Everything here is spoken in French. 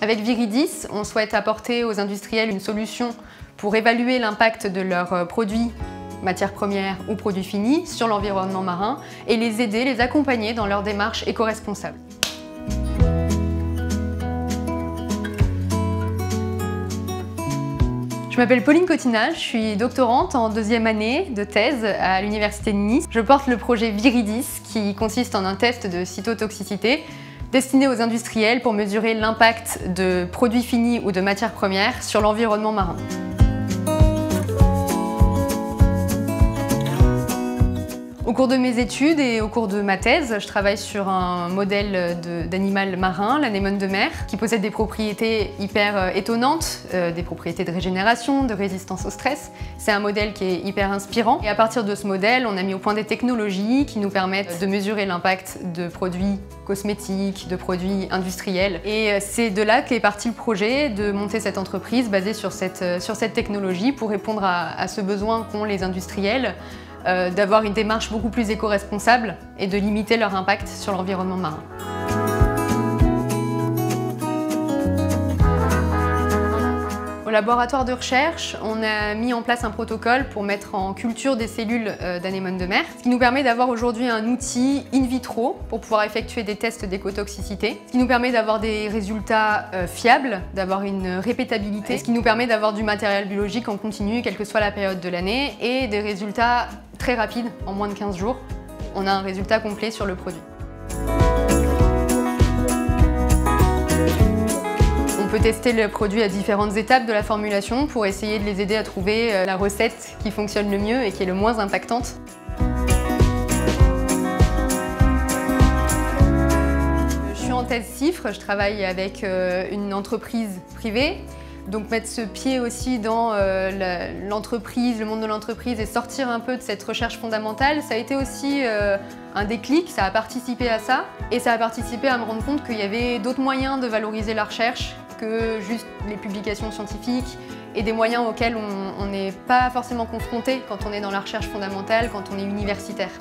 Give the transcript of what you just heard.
Avec Viridis, on souhaite apporter aux industriels une solution pour évaluer l'impact de leurs produits, matières premières ou produits finis sur l'environnement marin et les aider, les accompagner dans leur démarche éco-responsable. Je m'appelle Pauline Cottinal, je suis doctorante en 2e année de thèse à l'Université de Nice. Je porte le projet Viridis qui consiste en un test de cytotoxicité destiné aux industriels pour mesurer l'impact de produits finis ou de matières premières sur l'environnement marin. Au cours de mes études et au cours de ma thèse, je travaille sur un modèle d'animal marin, l'anémone de mer, qui possède des propriétés hyper étonnantes, des propriétés de régénération, de résistance au stress. C'est un modèle qui est hyper inspirant. Et à partir de ce modèle, on a mis au point des technologies qui nous permettent de mesurer l'impact de produits cosmétiques, de produits industriels. Et c'est de là qu'est parti le projet de monter cette entreprise basée sur cette technologie pour répondre à ce besoin qu'ont les industriels d'avoir une démarche beaucoup plus éco-responsable et de limiter leur impact sur l'environnement marin. Au laboratoire de recherche, on a mis en place un protocole pour mettre en culture des cellules d'anémone de mer, ce qui nous permet d'avoir aujourd'hui un outil in vitro pour pouvoir effectuer des tests d'écotoxicité, ce qui nous permet d'avoir des résultats fiables, d'avoir une répétabilité, ce qui nous permet d'avoir du matériel biologique en continu, quelle que soit la période de l'année, et des résultats très rapides, en moins de 15 jours. On a un résultat complet sur le produit. On peut tester le produit à différentes étapes de la formulation pour essayer de les aider à trouver la recette qui fonctionne le mieux et qui est le moins impactante. Je suis en thèse CIFRE, je travaille avec une entreprise privée. Donc mettre ce pied aussi dans l'entreprise, le monde de l'entreprise et sortir un peu de cette recherche fondamentale, ça a été aussi un déclic, ça a participé à ça. Et ça a participé à me rendre compte qu'il y avait d'autres moyens de valoriser la recherche que juste les publications scientifiques et des moyens auxquels on n'est pas forcément confronté quand on est dans la recherche fondamentale, quand on est universitaire.